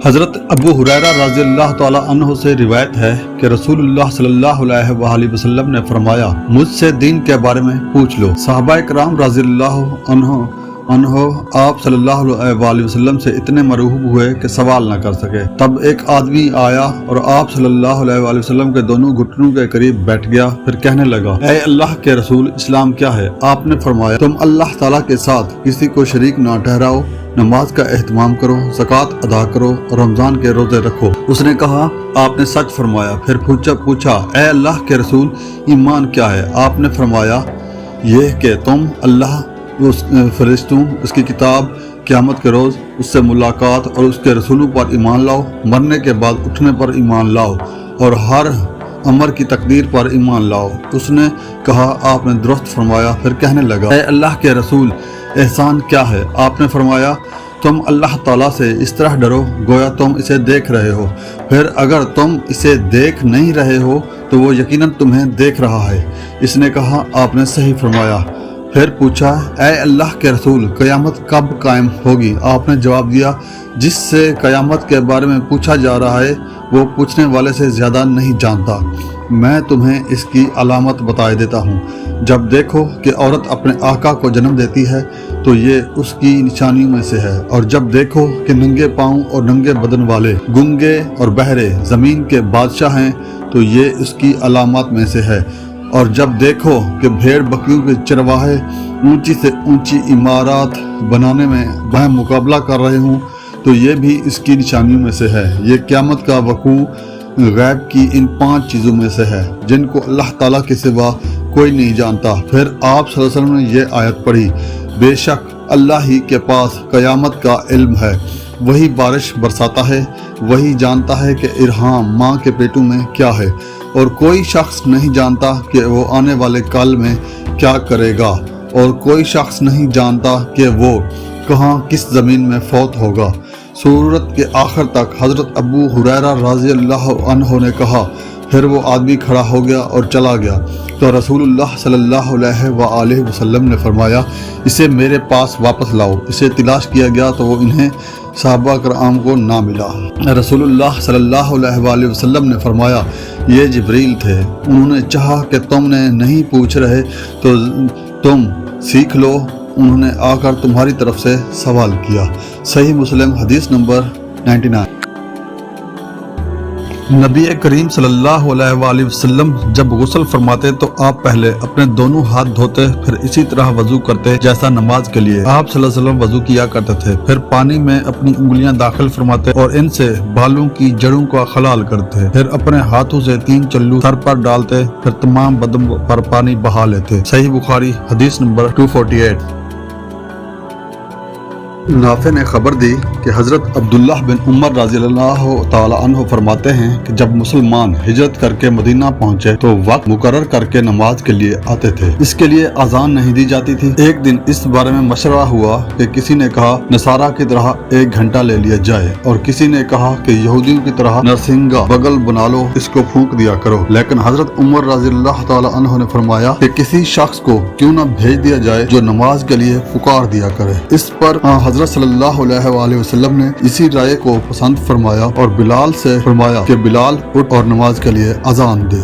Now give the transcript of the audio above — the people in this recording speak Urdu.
حضرت ابو ہریرہ رضی اللہ تعالی عنہ سے روایت ہے کہ رسول اللہ صلی اللہ علیہ وآلہ وسلم نے فرمایا، مجھ سے دین کے بارے میں پوچھ لو۔ صحابہ کرام رضی اللہ عنہ آپ صلی اللہ علیہ وآلہ وسلم سے اتنے مرعوب ہوئے کہ سوال نہ کر سکے۔ تب ایک آدمی آیا اور آپ صلی اللہ علیہ وآلہ وسلم کے دونوں گھٹنوں کے قریب بیٹھ گیا، پھر کہنے لگا، اے اللہ کے رسول، اسلام کیا ہے؟ آپ نے فرمایا، تم اللہ تعالیٰ کے ساتھ کسی کو شریک نہ ٹھہراؤ، نماز کا اہتمام کرو، زکوٰۃ ادا کرو اور رمضان کے روزے رکھو۔ اس نے کہا، آپ نے سچ فرمایا۔ پھر پوچھا، اے اللہ کے رسول، ایمان کیا ہے؟ آپ نے فرمایا، یہ کہ تم اللہ، اس فرشتوں، اس کی کتاب، قیامت کے روز، اس سے ملاقات اور اس کے رسولوں پر ایمان لاؤ، مرنے کے بعد اٹھنے پر ایمان لاؤ اور ہر امر کی تقدیر پر ایمان لاؤ۔ اس نے کہا، آپ نے درست فرمایا۔ پھر کہنے لگا، اے اللہ کے رسول، احسان کیا ہے؟ آپ نے فرمایا، تم اللہ تعالیٰ سے اس طرح ڈرو گویا تم اسے دیکھ رہے ہو، پھر اگر تم اسے دیکھ نہیں رہے ہو تو وہ یقیناً تمہیں دیکھ رہا ہے۔ اس نے کہا، آپ نے صحیح فرمایا۔ پھر پوچھا، اے اللہ کے رسول، قیامت کب قائم ہوگی؟ آپ نے جواب دیا، جس سے قیامت کے بارے میں پوچھا جا رہا ہے وہ پوچھنے والے سے زیادہ نہیں جانتا۔ میں تمہیں اس کی علامت بتا دیتا ہوں۔ جب دیکھو کہ عورت اپنے آقا کو جنم دیتی ہے تو یہ اس کی نشانیوں میں سے ہے، اور جب دیکھو کہ ننگے پاؤں اور ننگے بدن والے، گنگے اور بہرے زمین کے بادشاہ ہیں تو یہ اس کی علامات میں سے ہے، اور جب دیکھو کہ بھیڑ بکریوں کے چرواہے اونچی سے اونچی عمارات بنانے میں باہم مقابلہ کر رہے ہوں تو یہ بھی اس کی نشانیوں میں سے ہے۔ یہ قیامت کا وقوع غیب کی ان 5 چیزوں میں سے ہے جن کو اللہ تعالیٰ کے سوا کوئی نہیں جانتا۔ پھر آپ صلی اللہ علیہ وسلم نے یہ آیت پڑھی، بے شک اللہ ہی کے پاس قیامت کا علم ہے، وہی بارش برساتا ہے، وہی جانتا ہے کہ ارحام ماں کے پیٹوں میں کیا ہے، اور کوئی شخص نہیں جانتا کہ وہ آنے والے کال میں کیا کرے گا، اور کوئی شخص نہیں جانتا کہ وہ کہاں کس زمین میں فوت ہوگا۔ سورت کے آخر تک حضرت ابو ہریرہ رضی اللہ عنہ نے کہا، پھر وہ آدمی کھڑا ہو گیا اور چلا گیا تو رسول اللہ صلی اللہ علیہ وآلہ وسلم نے فرمایا، اسے میرے پاس واپس لاؤ۔ اسے تلاش کیا گیا تو وہ انہیں صحابہ کرام کو نہ ملا۔ رسول اللہ صلی اللہ علیہ وآلہ وسلم نے فرمایا، یہ جبریل تھے، انہوں نے چاہا کہ تم نے نہیں پوچھ رہے تو تم سیکھ لو، انہوں نے آ کر تمہاری طرف سے سوال کیا۔ صحیح مسلم حدیث نمبر 99۔ نبی کریم صلی اللہ علیہ وآلہ وسلم جب غسل فرماتے تو آپ پہلے اپنے دونوں ہاتھ دھوتے، پھر اسی طرح وضو کرتے جیسا نماز کے لیے آپ صلی اللہ علیہ وسلم وضو کیا کرتے تھے۔ پھر پانی میں اپنی انگلیاں داخل فرماتے اور ان سے بالوں کی جڑوں کا خلال کرتے، پھر اپنے ہاتھوں سے 3 چلو سر پر ڈالتے، پھر تمام بدن پر پانی بہا لیتے۔ صحیح بخاری حدیث نمبر 248۔ نافع نے خبر دی کہ حضرت عبداللہ بن عمر رضی اللہ تعالی عنہ فرماتے ہیں کہ جب مسلمان ہجرت کر کے مدینہ پہنچے تو وقت مقرر کر کے نماز کے لیے آتے تھے، اس کے لیے اذان نہیں دی جاتی تھی۔ ایک دن اس بارے میں مشورہ ہوا کہ کسی نے کہا نصارہ کی طرح 1 گھنٹہ لے لیا جائے، اور کسی نے کہا کہ یہودیوں کی طرح نرسنگا بغل بنا لو، اس کو پھونک دیا کرو۔ لیکن حضرت عمر رضی اللہ تعالی عنہ نے فرمایا کہ کسی شخص کو کیوں نہ بھیج دیا جائے جو نماز کے لیے پکار دیا کرے۔ اس پر حضرت صلی اللہ علیہ وآلہ وسلم نے اسی رائے کو پسند فرمایا اور بلال سے فرمایا کہ بلال اٹھ اور نماز کے لیے اذان دے۔